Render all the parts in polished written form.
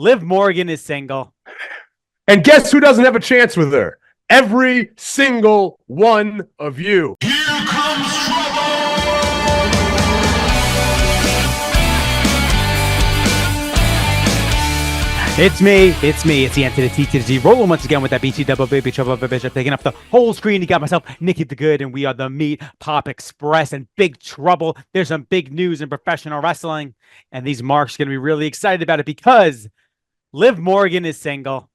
Liv Morgan is single. And guess who doesn't have a chance with her? Every single one of you. Here comes trouble! It's me. It's the N to the T to the G. Rolling once again with that BT double baby trouble bitch. I'm taking up the whole screen. You got myself, Nikki the Good, and we are the Meatpop Express and big trouble. There's some big news in professional wrestling, and these marks are going to be really excited about it because Liv Morgan is single.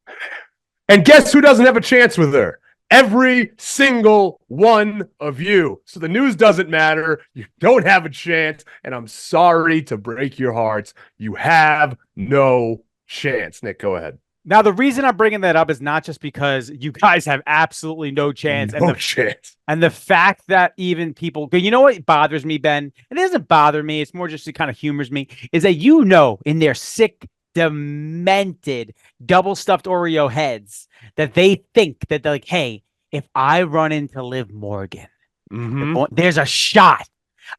And guess who doesn't have a chance with her? Every single one of you. So the news doesn't matter. You don't have a chance. And I'm sorry to break your hearts. You have no chance. Nick, go ahead. Now, the reason I'm bringing that up is not just because you guys have absolutely no chance. No chance. And the fact that even people, you know what bothers me, Ben? And it doesn't bother me. It's more just it kind of humors me. Is that in their sick, demented, double stuffed Oreo heads that they think that they're like, hey, if I run into Liv Morgan, there's a shot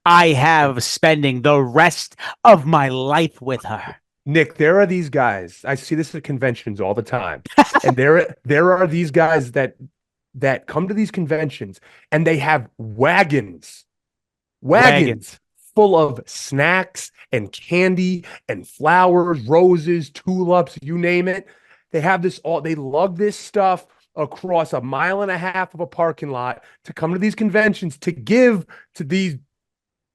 I have spending the rest of my life with her. Nick, there are these guys. I see this at conventions all the time. And there are these guys that come to these conventions and they have wagons full of snacks and candy and flowers, roses, tulips, you name it. They have this they lug this stuff across 1.5 miles of a parking lot to come to these conventions to give to these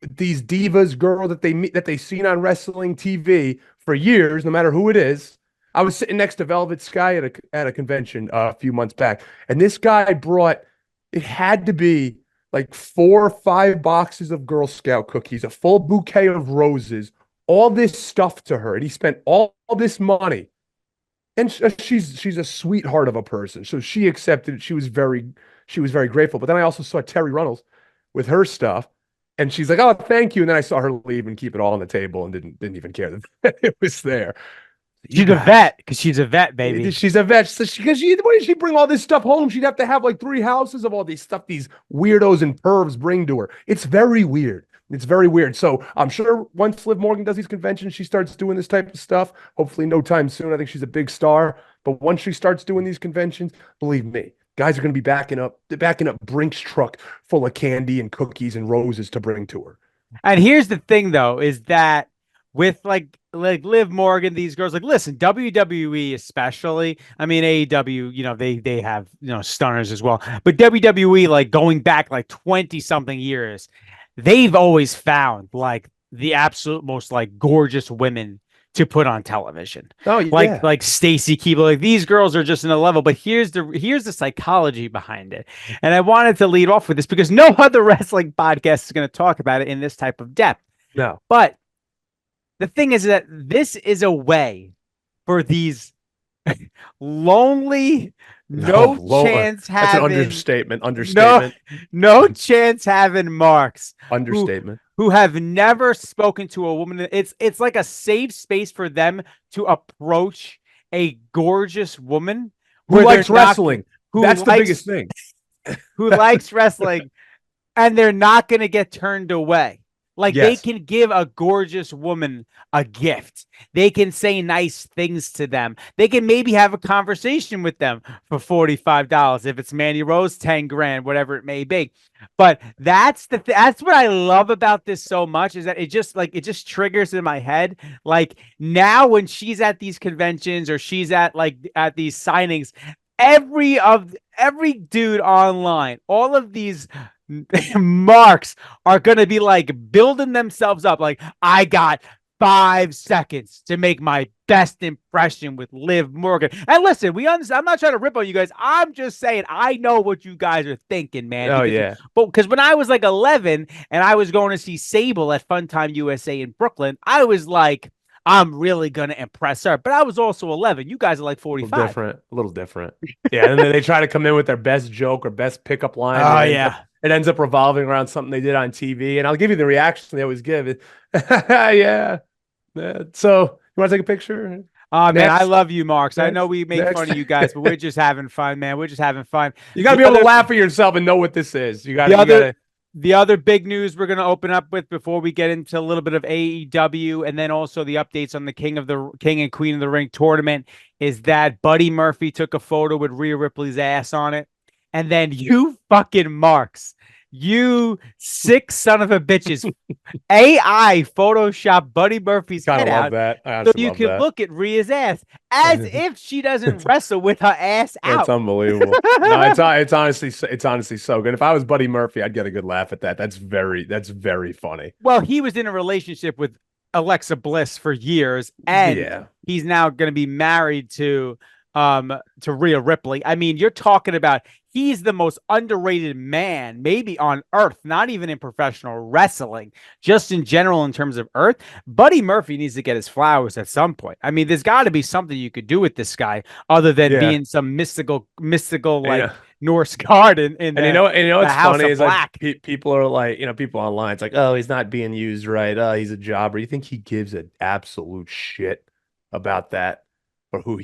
divas, girl that they've seen on wrestling TV for years, no matter who it is. I was sitting next to Velvet Sky at a convention a few months back, and this guy brought, it had to be like 4 or 5 boxes of Girl Scout cookies, a full bouquet of roses, all this stuff to her, and he spent all this money. And she's a sweetheart of a person, so she accepted it. She was very grateful. But then I also saw Terry Runnels with her stuff, and she's like, "Oh, thank you." And then I saw her leave and keep it all on the table and didn't even care that it was there. She's a vet because she's a vet, baby. She's a vet. So why did she bring all this stuff home? She'd have to have like 3 houses of all this stuff these weirdos and pervs bring to her. It's very weird. It's very weird. So I'm sure once Liv Morgan does these conventions, she starts doing this type of stuff. Hopefully no time soon. I think she's a big star. But once she starts doing these conventions, believe me, guys are going to be backing up Brink's truck full of candy and cookies and roses to bring to her. And here's the thing, though, is that with like Liv Morgan, these girls, like, listen, WWE especially, I mean, AEW, they have, stunners as well. But WWE, like going back like 20 something years, they've always found like the absolute most like gorgeous women to put on television. Oh, yeah. Like Stacy Keibler. Like these girls are just in a level, but here's the psychology behind it. And I wanted to lead off with this because no other wrestling podcast is going to talk about it in this type of depth. No. But the thing is that this is a way for these lonely, chance having. That's an understatement. No chance having marks. Understatement. Who have never spoken to a woman. It's like a safe space for them to approach a gorgeous woman who likes wrestling. That's the biggest thing. Who likes wrestling, and they're not going to get turned away. Like, yes. They can give a gorgeous woman a gift. They can say nice things to them. They can maybe have a conversation with them for $45. If it's Mandy Rose, 10 grand, whatever it may be. But that's that's what I love about this so much, is that it just triggers in my head. Like now when she's at these conventions or she's at these signings, every dude online, all of these marks are going to be like building themselves up. Like, I got 5 seconds to make my best impression with Liv Morgan. And listen, I'm not trying to rip on you guys. I'm just saying, I know what you guys are thinking, man. Oh, yeah. Because when I was like 11 and I was going to see Sable at Funtime USA in Brooklyn, I was like, I'm really going to impress her. But I was also 11. You guys are like 45. A little different. Yeah, and then they try to come in with their best joke or best pickup line. Oh, yeah. It ends up revolving around something they did on TV. And I'll give you the reaction they always give. Yeah. So, you want to take a picture? Oh, man, I love you, Marks. I know we make fun of you guys, but we're just having fun, man. We're just having fun. You got to be able to laugh at yourself and know what this is. You got to. The other big news we're going to open up with before we get into a little bit of AEW and then also the updates on the King and Queen of the Ring tournament is that Buddy Murphy took a photo with Rhea Ripley's ass on it. And then you fucking marks, you sick son of a bitches, AI Photoshop Buddy Murphy's head out that. I so honestly you love can that. look at Rhea's ass as if she doesn't wrestle with her ass out. It's unbelievable. No, it's honestly so good. If I was Buddy Murphy, I'd get a good laugh at that. That's very funny. Well, he was in a relationship with Alexa Bliss for years, and he's now going to be married to Rhea Ripley. I mean, you're talking about he's the most underrated man maybe on earth, not even in professional wrestling, just in general in terms of earth. Buddy Murphy needs to get his flowers at some point. I mean, there's got to be something you could do with this guy other than being some mystical like Norse god in and you know what's funny is Black. Like people are like, people online, it's like, oh, he's not being used right, oh, he's a jobber. You think he gives an absolute shit about that, or who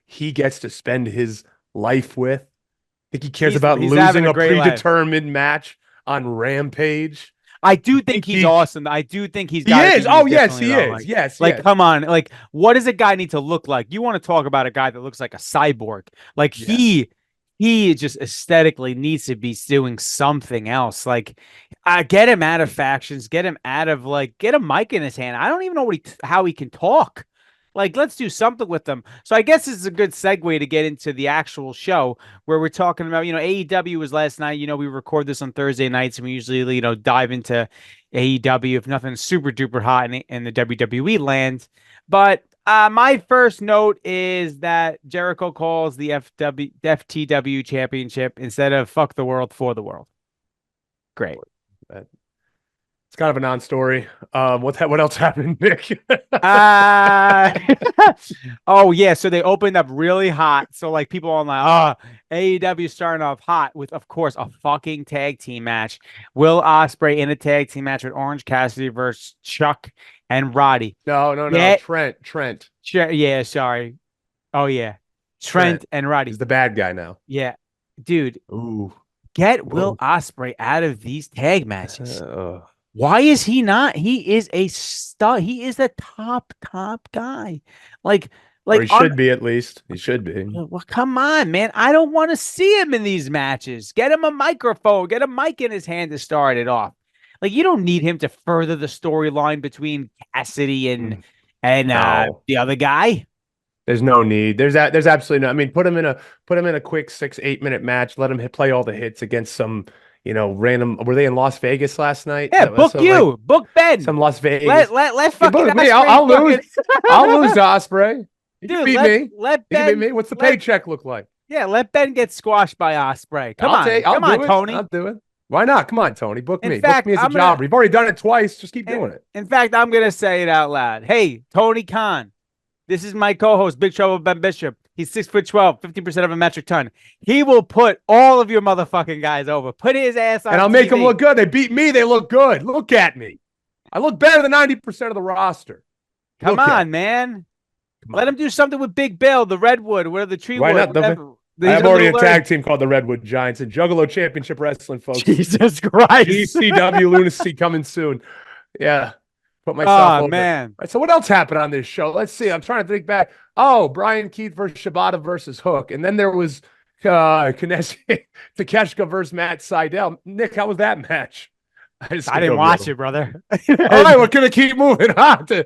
he gets to spend his life with? I think he cares about losing a predetermined match on Rampage. I do think he's awesome. I do think he's got He is. Oh, yes, he is. Like, yes. Come on. Like, what does a guy need to look like? You want to talk about a guy that looks like a cyborg. Like, he just aesthetically needs to be doing something else. Like, get him out of factions. Get him out of, get a mic in his hand. I don't even know how he can talk. Like, let's do something with them. So I guess this is a good segue to get into the actual show where we're talking about, AEW was last night. We record this on Thursday nights and we usually, dive into AEW if nothing super duper hot in the WWE land. But my first note is that Jericho calls the FTW championship instead of fuck the world for the world. Great. It's kind of a non-story. What else happened, Nick? Oh yeah, so they opened up really hot. So like people are like, AEW starting off hot with, of course, a fucking tag team match. Will Ospreay in a tag team match with Orange Cassidy versus Chuck and Roddy. No. Trent. Yeah, sorry. Oh yeah, Trent and Roddy. He's the bad guy now. Yeah, dude. Ooh. Get Will Ospreay out of these tag matches. Why is he not? He is a star. He is a top guy. Like or he should be, at least. He should be. Well, come on, man. I don't want to see him in these matches. Get him a microphone. Get a mic in his hand to start it off. Like, you don't need him to further the storyline between Cassidy and the other guy. There's no need. There's absolutely no. I mean, put him in a quick 6-8 minute match. Let him play all the hits against some, random. Were they in Las Vegas last night? Yeah, book Ben. Some Las Vegas. Let fucking me. I'll lose. I'll lose to Ospreay. Dude, beat me. Let Ben. Beat me. What's the paycheck look like? Yeah, let Ben get squashed by Ospreay. Come on, Tony. I'll do it. Why not? Come on, Tony. Book me. Fact, book me as a jobber. You've already done it twice. Just keep doing it. In fact, I'm gonna say it out loud. Hey, Tony Khan. This is my co-host, Big Trouble Ben Bishop. He's 6'12", 15% of a metric ton. He will put all of your motherfucking guys over. Put his ass on and I'll TV. make them look good. They beat me. They look good. Look at me. I look better than 90% of the roster. Come on, man. Let him do something with Big Bill, the Redwood, where the tree. Why not? I have already a tag team called the Redwood Giants and Juggalo Championship Wrestling, folks. Jesus Christ. ECW Lunacy coming soon. Yeah. Put myself over. Man. Right, so what else happened on this show? Let's see. I'm trying to think back. Oh, Brian Keith versus Shibata versus Hook. And then there was Takeshita versus Matt Sydal. Nick, how was that match? I didn't watch it, brother. All right, we're going to keep moving on to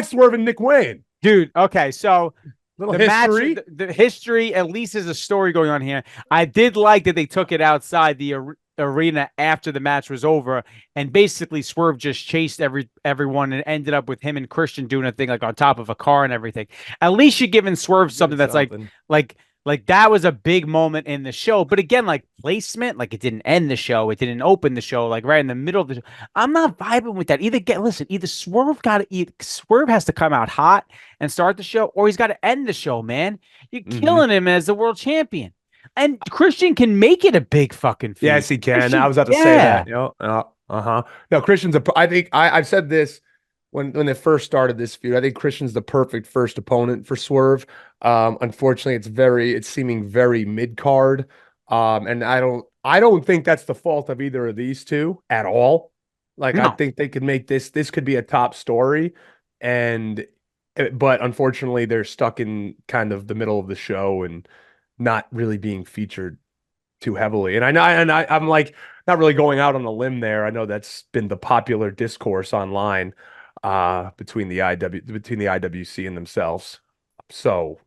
Swerve Nick Wayne. Dude, okay, so the history. Match, the history, at least is a story going on here. I did like that they took it outside the arena after the match was over, and basically Swerve just chased everyone and ended up with him and Christian doing a thing like on top of a car and everything. At least you're giving Swerve something that's like that was a big moment in the show. But again, like placement, like it didn't end the show, it didn't open the show, like right in the middle of the show. I'm not vibing with that. Either Swerve has to come out hot and start the show, or he's got to end the show, man. You're killing him as the world champion. And Christian can make it a big fucking feud. Yes, he can. I was about to say that. No, Christian's I think I've said this when they first started this feud. I think Christian's the perfect first opponent for Swerve. Unfortunately, it's seeming very mid card. And I I don't think that's the fault of either of these two at all. Like, I No. think they could make this could be a top story, but unfortunately they're stuck in kind of the middle of the show and not really being featured too heavily. And I'm like not really going out on a limb there. I know that's been the popular discourse online between the IWC and themselves. So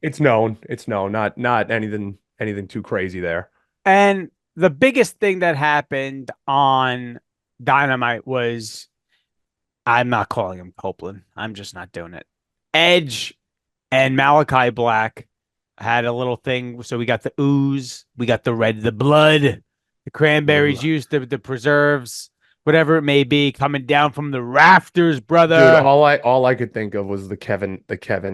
it's known. It's known. Not anything too crazy there. And the biggest thing that happened on Dynamite was, I'm not calling him Copeland. I'm just not doing it. Edge and Malachi Black had a little thing. So we got the ooze, we got the blood, the cranberries used, the preserves, whatever it may be, coming down from the rafters, brother. Dude, all I could think of was the Kevin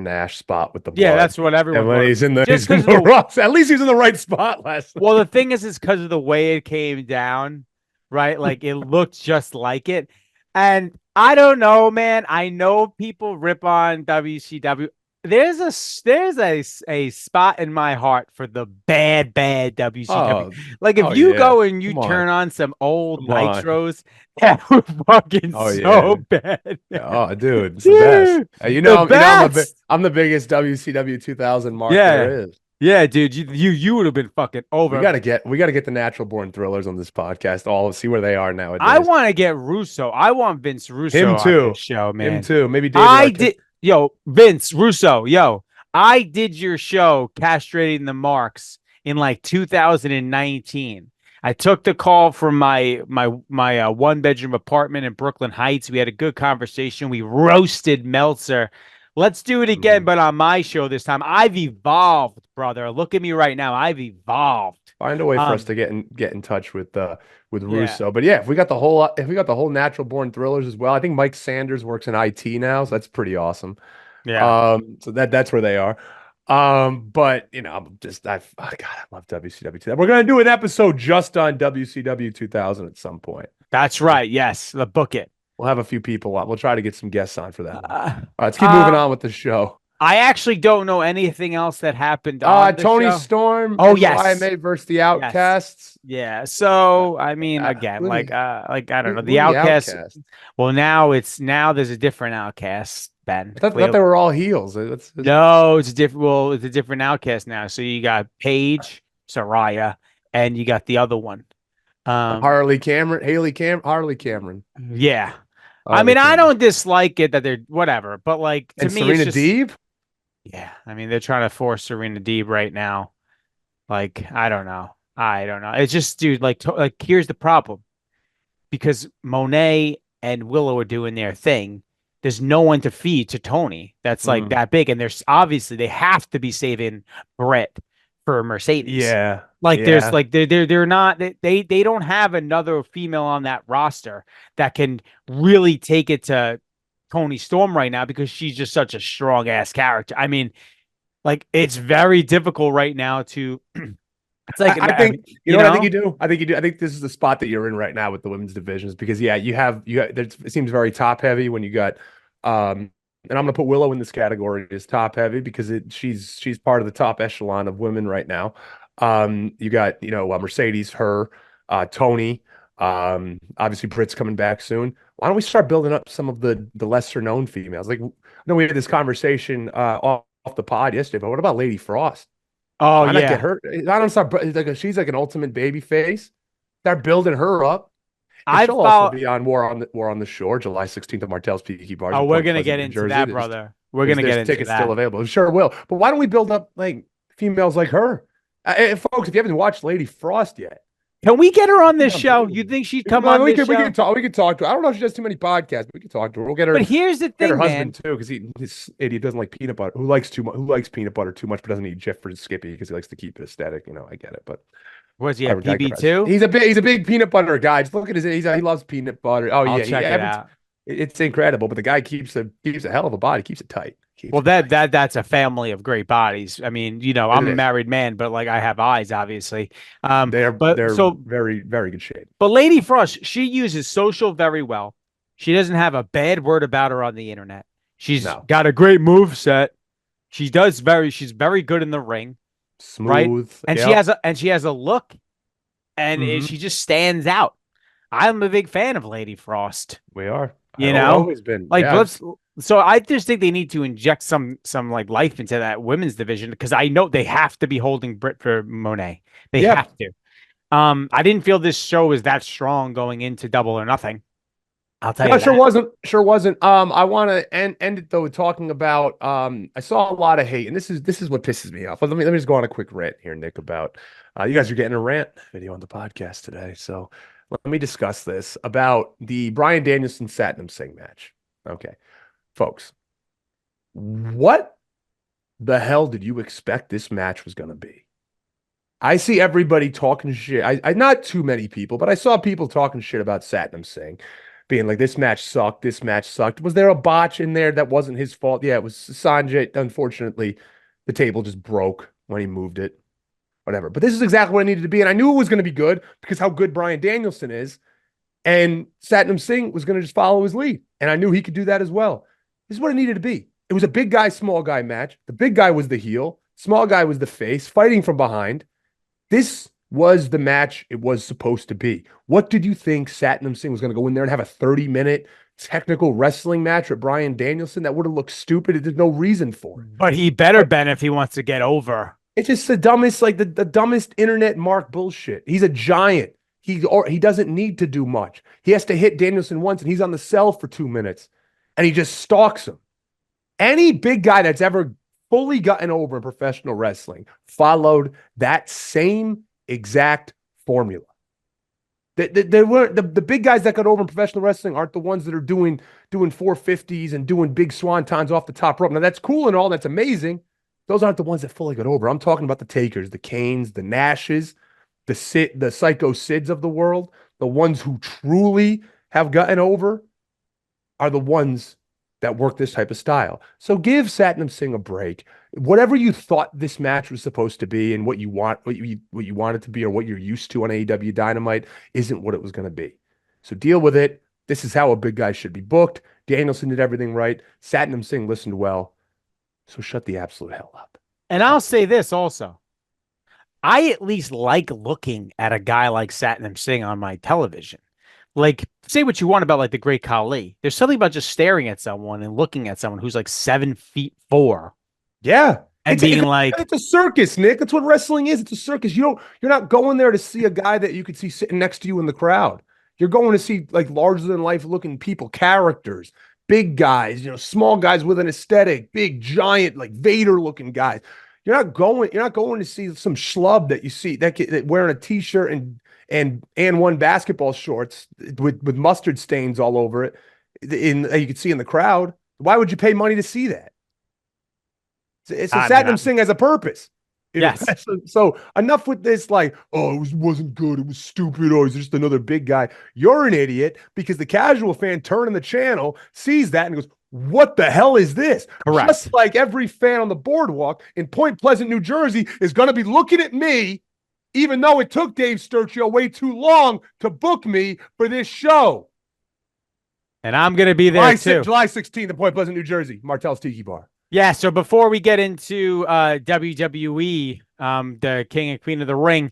Nash spot with the blood. Yeah, that's what everyone. And when he's in the Just at least he's in the right spot last night. Well, the thing is because of the way it came down, right? Like it looked just like it. And I don't know, man. I know people rip on WCW. There's a spot in my heart for the bad WCW. Like if you go and you turn on some old nitros, that were fucking bad. Oh, dude, it's the best. I'm the biggest WCW 2000 mark there is. Yeah, dude, you would have been fucking over. We gotta get the Natural Born Thrillers on this podcast. All see where they are nowadays. I want to get Russo. I want Vince Russo. Him too. On this show, man. Him too. Maybe David. Vince Russo. I did your show castrating the marks in like 2019. I took the call from my one bedroom apartment in Brooklyn Heights. We had a good conversation. We roasted Meltzer. Let's do it again, but on my show this time. I've evolved, brother. Look at me right now. I've evolved. Find a way for us to get in touch with Russo. But yeah, if we got the whole Natural Born Thrillers as well. I think Mike Sanders works in IT now, so that's pretty awesome. Yeah. So that's where they are. But I love WCW. We're gonna do an episode just on WCW 2000 at some point. That's right. Yes, the book it. We'll have a few people on. We'll try to get some guests on for that. All right, let's keep moving on with the show. I actually don't know anything else that happened on the Tony show. Storm. Oh, yes. YMA versus the Outcasts. Yes. Yeah. So I mean, again, I don't know, the Outcasts. Well, now there's a different Outcast, Ben. I thought they were all heels. No, it's different. Well, it's a different Outcast now. So you got Paige, Saraya, and you got the other one. Harley Cameron. Yeah. I mean, I don't dislike it that they're whatever, but like to me, Serena Deeb. Yeah, I mean, they're trying to force Serena Deeb right now. Like, I don't know. It's just, dude. Like here's the problem, because Monet and Willow are doing their thing. There's no one to feed to Tony that's like that big, and there's obviously they have to be saving Brett for Mercedes. Yeah. There's like they're not they don't have another female on that roster that can really take it to Tony Storm right now, because she's just such a strong ass character. I mean, like it's very difficult right now to it's like I think you know what I think you do? I think this is the spot that you're in right now with the women's divisions, because you have it seems very top heavy when you got and I'm going to put Willow in this category as top heavy because she's part of the top echelon of women right now. You got, Mercedes, Tony, obviously Britt's coming back soon. Why don't we start building up some of the lesser known females? Like, I know we had this conversation off the pod yesterday, but what about Lady Frost? Oh, Why not get her? I don't start. She's like an ultimate baby face. Start building her up. She'll also be on War on the Shore, July 16th at Martell's Peaky Bars. Oh, we're gonna get into that, brother. We're gonna get into tickets still available. Sure will. But why don't we build up like females like her? Folks, if you haven't watched Lady Frost yet, can we get her on this show? You think she'd come on this show? We can talk to her. I don't know if she does too many podcasts, but we can talk to her. We'll get her. But here's the thing, her husband too, because this idiot doesn't like peanut butter. Who likes peanut butter too much, but doesn't eat Jeffrey Skippy because he likes to keep it aesthetic. I get it, but. Was he a PB2? He's a big peanut butter guy. Just look at he loves peanut butter. Oh, I'll check it out. It's incredible, but the guy keeps a hell of a body, keeps it tight. That's a family of great bodies. I mean, I'm a married man, but like I have eyes, obviously. They're very, very good shape. But Lady Frost, she uses social very well. She doesn't have a bad word about her on the internet. She's got a great move set. She's very good in the ring. Smooth, right? And she has a look and she just stands out. I'm a big fan of Lady Frost. We are. You I've know, always been. like Yeah. so I just think they need to inject some like life into that women's division because I know they have to be holding Britt for Monet. They Yeah. have to. I didn't feel this show was that strong going into Double or Nothing. I'll tell you that. Sure wasn't. Sure wasn't. I want to end it though with talking about. I saw a lot of hate, and this is what pisses me off. But let me just go on a quick rant here, Nick. About you guys are getting a rant video on the podcast today, so let me discuss this about the Bryan Danielson Satnam Singh match. Okay, folks, what the hell did you expect this match was going to be? I see everybody talking shit. I not too many people, but I saw people talking shit about Satnam Singh, being like, this match sucked. This match sucked. Was there a botch in there that wasn't his fault? Yeah, it was Sanjay. Unfortunately, the table just broke when he moved it. Whatever. But this is exactly what it needed to be. And I knew it was going to be good because how good Bryan Danielson is. And Satnam Singh was going to just follow his lead. And I knew he could do that as well. This is what it needed to be. It was a big guy, small guy match. The big guy was the heel. Small guy was the face, fighting from behind. This was the match it was supposed to be. What did you think Satnam Singh was going to go in there and have a 30-minute technical wrestling match with Bryan Danielson? That would have looked stupid. There's no reason for it. But he better been if he wants to get over. It's just the dumbest, like the dumbest internet mark bullshit. He's a giant. He doesn't need to do much. He has to hit Danielson once, and he's on the cell for 2 minutes, and he just stalks him. Any big guy that's ever fully gotten over in professional wrestling followed that same exact formula. The big guys that got over in professional wrestling aren't the ones that are doing 450s and doing big swantons off the top rope. Now that's cool and all, that's amazing. Those aren't the ones that fully got over. I'm talking about the Takers, the Kanes, the Nashes, the Psycho Sids of the world. The ones who truly have gotten over are the ones that work this type of style. So give Satnam Singh a break. Whatever you thought this match was supposed to be and what you want it to be or what you're used to on AEW Dynamite isn't what it was going to be. So deal with it. This is how a big guy should be booked. Danielson did everything right. Satnam Singh listened well. So shut the absolute hell up. And I'll say this also. I at least like looking at a guy like Satnam Singh on my television. Like, say what you want about like the great Khali. There's something about just staring at someone and looking at someone who's like 7'4". Yeah. And being like, it's a circus, Nick. That's what wrestling is. It's a circus. You're not going there to see a guy that you could see sitting next to you in the crowd. You're going to see like larger than life looking people, characters, big guys, small guys with an aesthetic, big, giant, like Vader looking guys. You're not going to see some schlub that you see that wearing a t-shirt and one basketball shorts with mustard stains all over it you could see in the crowd. Why would you pay money to see that? It's a Satnam Singh has a purpose. Yes. So enough with this, like, oh, it wasn't good. It was stupid. Oh, he's just another big guy. You're an idiot because the casual fan turning the channel sees that and goes, what the hell is this? Correct. Just like every fan on the boardwalk in Point Pleasant, New Jersey is going to be looking at me, even though it took Dave Sturchio way too long to book me for this show. And I'm going to be there too. July 16th in Point Pleasant, New Jersey, Martell's Tiki Bar. Yeah, so before we get into WWE, the King and Queen of the Ring,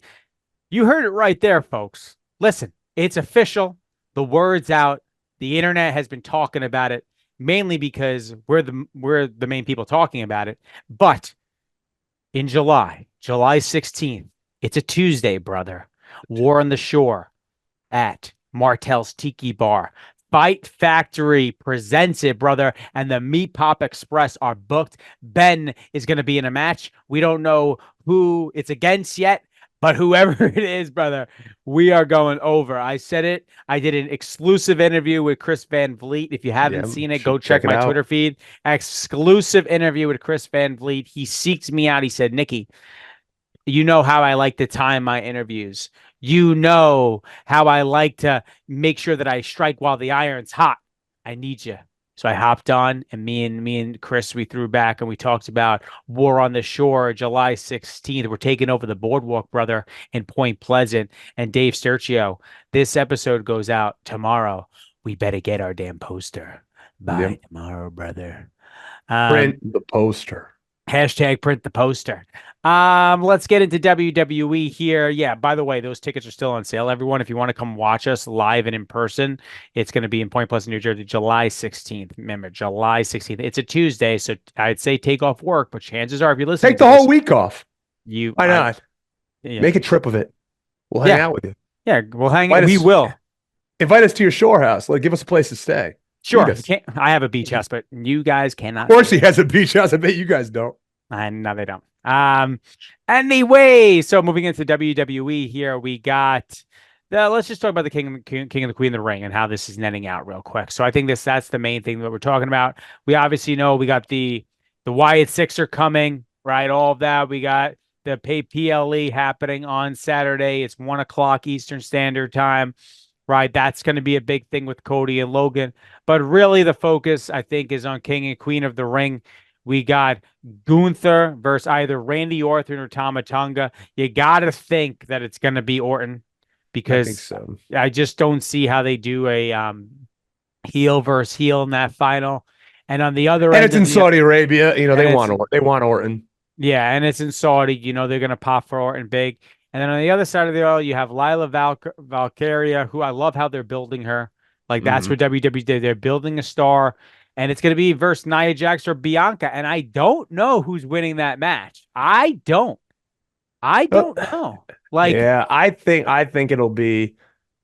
you heard it right there, folks. Listen, it's official. The word's out. The internet has been talking about it, mainly because we're the main people talking about it. But in July 16th, it's a Tuesday, brother. War on the Shore at Martell's Tiki Bar. Fight Factory presents it, brother, and the Meatpop Express are booked. Ben is going to be in a match. We don't know who it's against yet, but whoever it is, brother, we are going over. I said it. I did an exclusive interview with Chris Van Vliet. If you haven't seen it, go check my Twitter feed. Exclusive interview with Chris Van Vliet. He seeked me out. He said, Nikki, you know how I like to time my interviews. You know how I like to make sure that I strike while the iron's hot. I need you. So I hopped on, and me and Chris, we threw back and we talked about War on the Shore, July 16th. We're taking over the boardwalk, brother, in Point Pleasant. And Dave Sturchio, this episode goes out tomorrow. We better get our damn poster by tomorrow, brother. Print the poster. Hashtag print the poster. Let's get into WWE here. Yeah, by the way, those tickets are still on sale, everyone. If you want to come watch us live and in person, it's going to be in Point Pleasant, New Jersey, July 16th. Remember, July 16th. It's a Tuesday, so I'd say take off work, but chances are if you listen Take to the whole this, week off. Why not? Yeah. Make a trip of it. We'll hang out with you. Yeah, we'll hang Invite we us, will. invite us to your shore house. Like, give us a place to stay. Sure. I have a beach house, but you guys cannot. Of course, he has a beach house. I bet you guys don't. No, they don't. Anyway, so moving into WWE here, we got let's just talk about the King and the Queen of the Ring and how this is netting out real quick. So I think that's the main thing that we're talking about. We obviously know we got the Wyatt Six are coming, right? All of that. We got the PLE happening on Saturday. It's 1:00 Eastern Standard Time. Right, that's going to be a big thing with Cody and Logan. But really, the focus, I think, is on King and Queen of the Ring. We got Gunther versus either Randy Orton or Tama Tonga. You got to think that it's going to be Orton because I just don't see how they do a heel versus heel in that final. And on the other end, it's in Saudi Arabia. You know, they want Orton. Yeah, and it's in Saudi. You know, they're going to pop for Orton big. And then on the other side of the aisle, you have Lila Valkyria, who I love how they're building her. Like, that's what WWE did. They're building a star. And it's going to be versus Nia Jax or Bianca. And I don't know who's winning that match. I don't know. Like, yeah, I think it'll be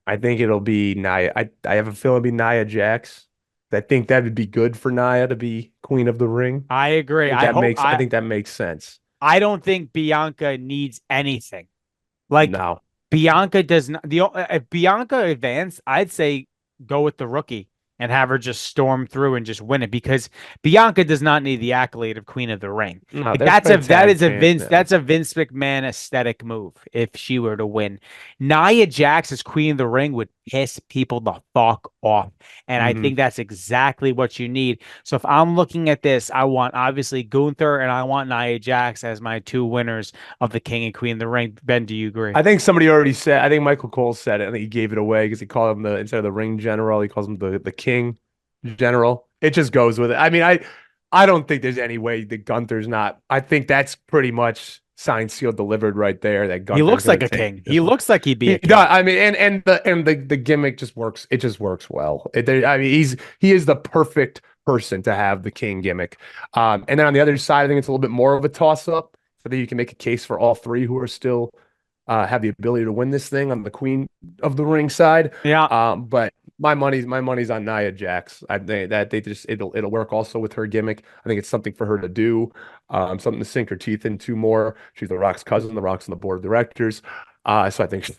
Nia. I have a feeling it'll be Nia Jax. I think that would be good for Nia to be Queen of the Ring. I agree. I think that makes sense. I don't think Bianca needs anything. Like, no. Bianca does not. If Bianca advanced, I'd say go with the rookie and have her just storm through and just win it because Bianca does not need the accolade of Queen of the Ring. No, like, that's a Vince McMahon aesthetic move if she were to win. Nia Jax as Queen of the Ring would piss people the fuck off. And I think that's exactly what you need. So if I'm looking at this, I want obviously Gunther and I want Nia Jax as my two winners of the King and Queen of the Ring. Ben, do you agree? I think somebody already said, I think Michael Cole said it. I think he gave it away because he called him instead of the ring general, he calls him the King General. It just goes with it. I mean, I don't think there's any way that Gunther's not. I think that's pretty much signed, sealed, delivered right there. That Gunther's he looks like a king. He looks like he'd be a king. I mean, and the gimmick just works. It just works well. I mean, he is the perfect person to have the king gimmick. And then on the other side, I think it's a little bit more of a toss up. So that you can make a case for all three who are still have the ability to win this thing on the Queen of the Ring side. Yeah. But my money's on Nia Jax. I think that it'll work also with her gimmick. I think it's something for her to do, something to sink her teeth into more. She's The Rock's cousin. The Rock's on the board of directors. So I think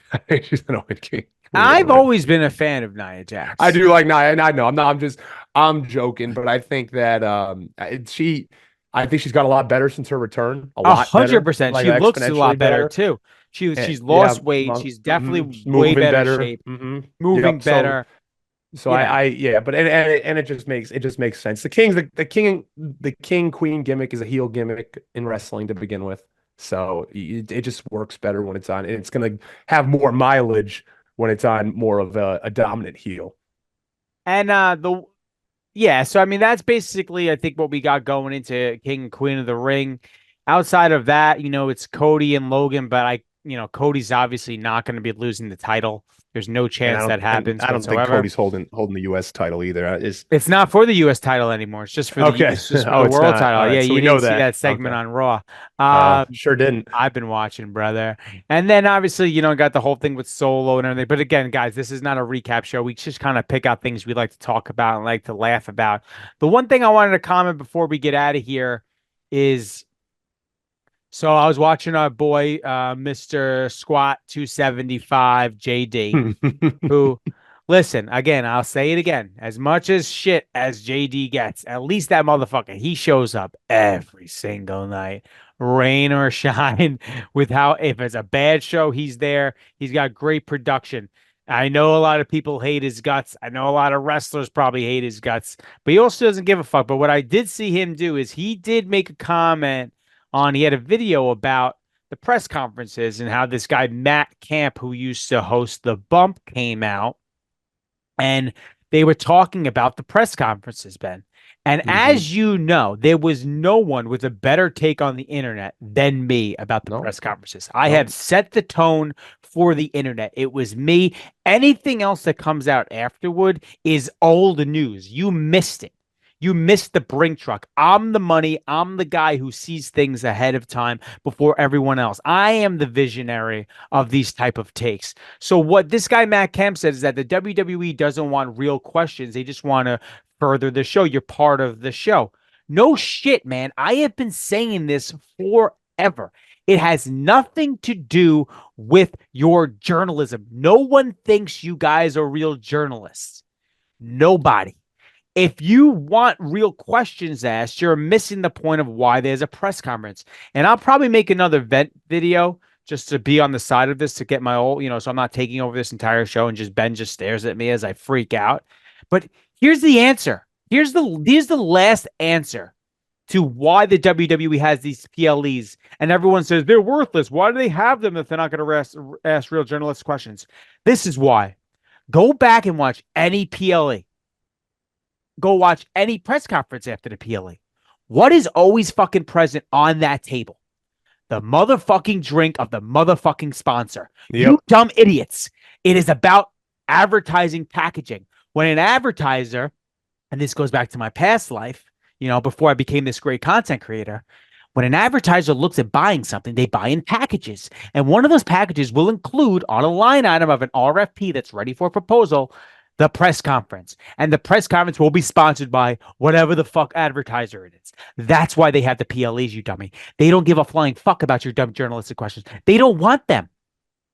she's gonna win King. I've always been a fan of Nia Jax. I do like Nia, and I know I'm joking, but I think that I think she's got a lot better since her return. 100%. She looks a lot better too. She's lost weight. She's definitely way better shape. Moving better. So but it just makes sense. The king queen gimmick is a heel gimmick in wrestling to begin with. So it just works better when it's on, and it's going to have more mileage when it's on more of a dominant heel. And so I mean that's basically I think what we got going into King and Queen of the Ring. Outside of that, it's Cody and Logan, but Cody's obviously not going to be losing the title. There's no chance that happens. I don't think Cody's holding the U.S. title either. It's not for the U.S. title anymore. It's just for the world title. Right, yeah, so you didn't see that segment on Raw. Sure didn't. I've been watching, brother. And then obviously, got the whole thing with Solo and everything. But again, guys, this is not a recap show. We just kind of pick out things we like to talk about and like to laugh about. The one thing I wanted to comment before we get out of here is, so I was watching our boy, Mr. Squat 275 JD, who, listen, again, I'll say it again. As much as shit as JD gets, at least that motherfucker, he shows up every single night, rain or shine, if it's a bad show, he's there. He's got great production. I know a lot of people hate his guts. I know a lot of wrestlers probably hate his guts, but he also doesn't give a fuck. But what I did see him do is he did make a comment he had a video about the press conferences and how this guy, Matt Camp, who used to host The Bump, came out and they were talking about the press conferences, Ben. And as you know, there was no one with a better take on the internet than me about the press conferences. I have set the tone for the internet. It was me. Anything else that comes out afterward is old news. You missed it. You missed the brink truck. I'm the money. I'm the guy who sees things ahead of time before everyone else. I am the visionary of these type of takes. So what this guy Matt Kemp said is that the WWE doesn't want real questions. They just want to further the show. You're part of the show. No shit, man. I have been saying this forever. It has nothing to do with your journalism. No one thinks you guys are real journalists. Nobody. If you want real questions asked, you're missing the point of why there's a press conference. And I'll probably make another vent video just to be on the side of this to get my old, so I'm not taking over this entire show and just Ben just stares at me as I freak out. But here's the answer. Here's the last answer to why the WWE has these PLEs. And everyone says they're worthless. Why do they have them if they're not going to ask real journalist questions? This is why. Go back and watch any PLE. Go watch any press conference after the PLE. What is always fucking present on that table? The motherfucking drink of the motherfucking sponsor. Yep. You dumb idiots. It is about advertising packaging. When an advertiser, and this goes back to my past life, before I became this great content creator, when an advertiser looks at buying something, they buy in packages. And one of those packages will include on a line item of an RFP that's ready for proposal, the press conference. And the press conference will be sponsored by whatever the fuck advertiser it is. That's why they have the PLEs, you dummy. They don't give a flying fuck about your dumb journalistic questions. They don't want them.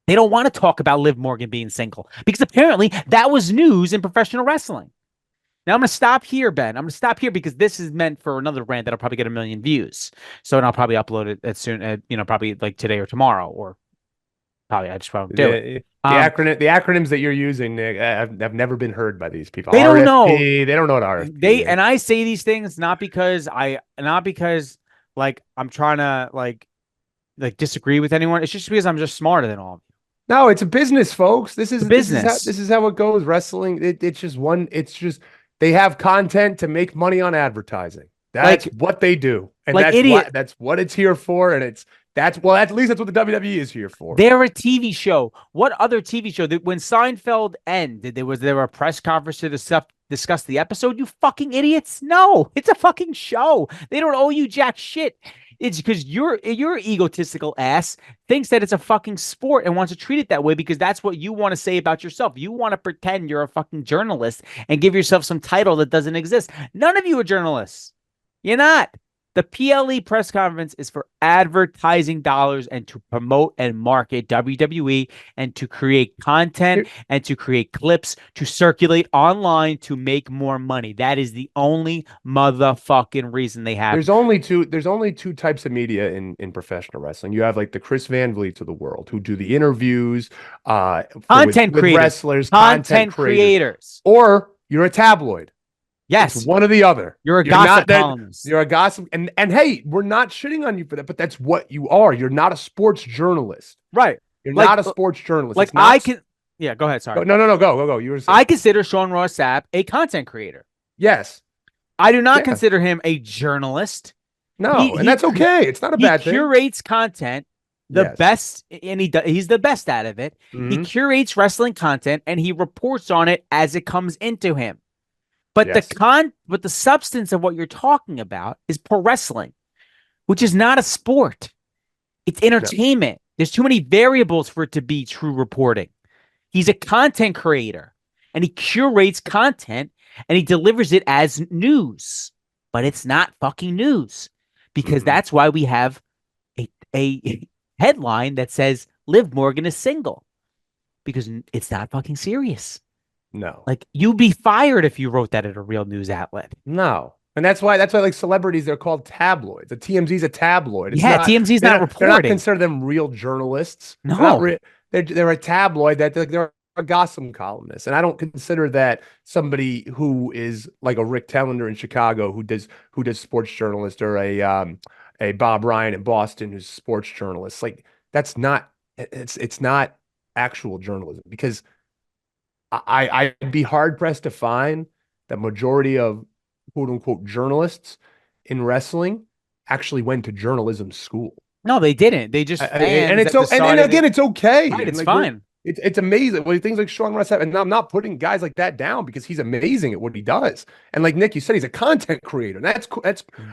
They don't want to talk about Liv Morgan being single because apparently that was news in professional wrestling. Now I'm going to stop here, Ben. I'm going to stop here because this is meant for another rant that'll probably get 1 million views. So and I'll probably upload it as soon, probably like today or tomorrow, or probably I just won't do it. The acronyms that you're using, Nick, have never been heard by these people. They don't know. They don't know what RFP is. And I say these things not because like I'm trying to like disagree with anyone. It's just because I'm just smarter than all of you. No, it's a business, folks. This is business. This is how it goes. Wrestling. It's just they have content to make money on advertising. That's what they do, and that's what it's here for. And at least that's what the WWE is here for. They're a TV show. What other TV show? When Seinfeld ended, there was a press conference to discuss the episode? You fucking idiots! No, it's a fucking show. They don't owe you jack shit. It's because your egotistical ass thinks that it's a fucking sport and wants to treat it that way because that's what you want to say about yourself. You want to pretend you're a fucking journalist and give yourself some title that doesn't exist. None of you are journalists. You're not. The PLE press conference is for advertising dollars and to promote and market WWE and to create content and to create clips to circulate online to make more money. That is the only motherfucking reason they have. There's only two types of media in professional wrestling. You have like the Chris Van Vliets of the world who do the interviews, content creators, wrestlers, content creators, or you're a tabloid. Yes. It's one or the other. You're a gossip columnist. You're a gossip. And hey, we're not shitting on you for that, but that's what you are. You're not a sports journalist. Right. You're not a sports journalist. Like yeah, go ahead. Sorry. No, go. You were saying. I consider Sean Ross Sapp a content creator. Yes. I do not consider him a journalist. No, and that's okay. It's not a bad thing. He curates content the best, and he's the best out of it. Mm-hmm. He curates wrestling content and he reports on it as it comes into him. But the substance of what you're talking about is pro wrestling, which is not a sport. It's entertainment. No. There's too many variables for it to be true reporting. He's a content creator and he curates content and he delivers it as news, but it's not fucking news because that's why we have a headline that says Liv Morgan is single because it's not fucking serious. No. Like you'd be fired if you wrote that at a real news outlet. No. And that's why like celebrities, they're called tabloids. The TMZ's a tabloid. TMZ's not reporting. They're not consider them real journalists. No. They're a tabloid they're a gossip columnist. And I don't consider that somebody who is like a Rick Tellender in Chicago who does sports journalist or a Bob Ryan in Boston who's a sports journalist. Like that's not it's not actual journalism because I'd be hard pressed to find the majority of quote unquote journalists in wrestling actually went to journalism school. No, they didn't. They just fans and it's that decided and again, it's okay. right, And it's like fine. it's amazing. Well, things like Sean Ross have, and I'm not putting guys like that down because he's amazing at what he does. And like Nick, you said, he's a content creator. And that's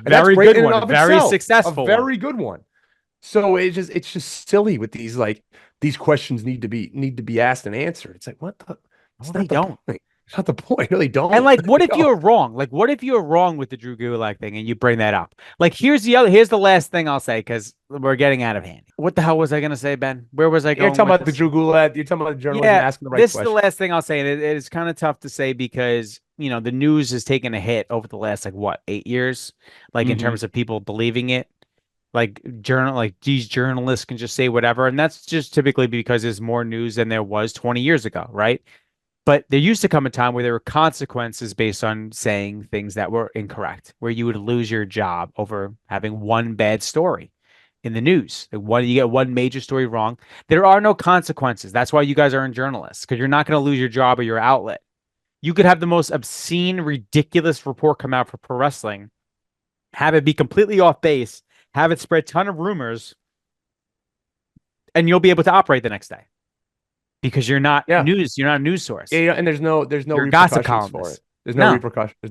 Very great good in and one. of Very itself. successful A very good one. So it's just silly with these questions need to be asked and answered. It's like, what the? It's No, they not the don't. point. It's not the point. No, they don't. And like, what They if don't. you're wrong? Like, what if you're wrong with the Drew Gulak thing and you bring that up? Like, here's the last thing I'll say because we're getting out of hand. What the hell was I gonna say, Ben? Where was I You're going talking with about the this? Drew Gulak. You're talking about the journalism Yeah, asking the right this is the question. last thing I'll say, and it is kind of tough to say because the news has taken a hit over the last like what 8 years, like in terms of people believing it. Like these journalists can just say whatever, and that's just typically because there's more news than there was 20 years ago, right? But there used to come a time where there were consequences based on saying things that were incorrect, where you would lose your job over having one bad story in the news. Like you get one major story wrong, there are no consequences. That's why you guys aren't journalists, because you're not going to lose your job or your outlet. You could have the most obscene, ridiculous report come out for pro wrestling, have it be completely off base, have it spread a ton of rumors, and you'll be able to operate the next day because you're not news. You're not a news source. Yeah, and there's no you're gossip repercussions for columnist. it. There's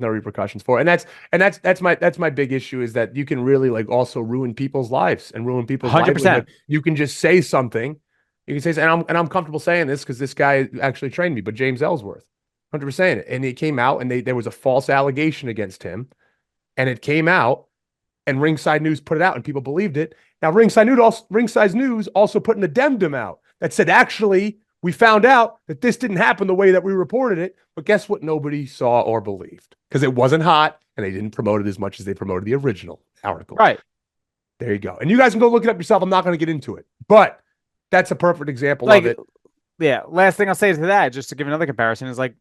no repercussions for it. And that's my big issue is that you can really like also ruin people's lives and ruin people's 100%. livelihood. You can just say something. You can say, and I'm comfortable saying this because this guy actually trained me, but James Ellsworth, 100%. And he came out and there was a false allegation against him, and it came out, and Ringside News put it out, and people believed it. Now Ringside News also put an addendum out that said actually, we found out that this didn't happen the way that we reported it, but guess what? Nobody saw or believed because it wasn't hot and they didn't promote it as much as they promoted the original article. Right. There you go. And you guys can go look it up yourself. I'm not going to get into it, but that's a perfect example of it. Yeah. Last thing I'll say to that, just to give another comparison, is like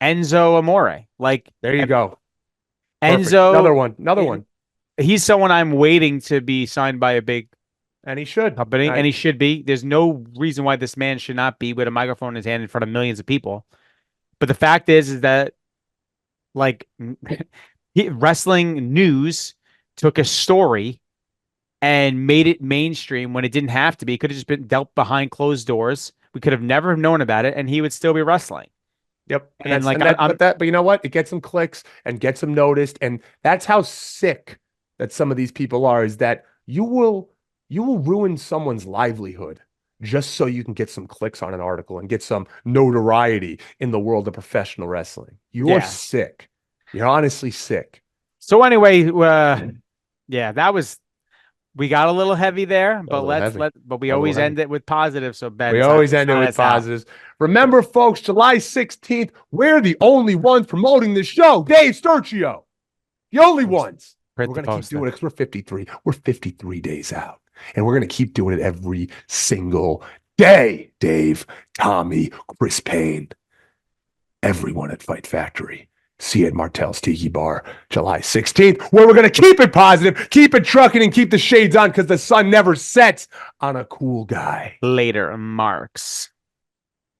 Enzo Amore. Like, there you go. Enzo. Another one. He's someone I'm waiting to be signed by a big and he should company, and he should be. There's no reason why this man should not be with a microphone in his hand in front of millions of people. But the fact is that like wrestling news took a story and made it mainstream when it didn't have to be. It could have just been dealt behind closed doors. We could have never known about it, and he would still be wrestling. Yep. But you know what? It gets some clicks and gets them noticed. And that's how sick that some of these people are, is that you will ruin someone's livelihood just so you can get some clicks on an article and get some notoriety in the world of professional wrestling. You're sick. You're honestly sick. So anyway, we got a little heavy there, but we always end it with positives. So Ben, we always end it with positives. Remember, folks, July 16th, we're the only ones promoting this show. Dave Sturcio, the only ones. We're going to keep doing it because we're 53. We're 53 days out. And we're going to keep doing it every single day. Dave, Tommy, Chris Payne, everyone at Fight Factory. See you at Martell's Tiki Bar, July 16th, where we're going to keep it positive, keep it trucking, and keep the shades on because the sun never sets on a cool guy. Later, Marks.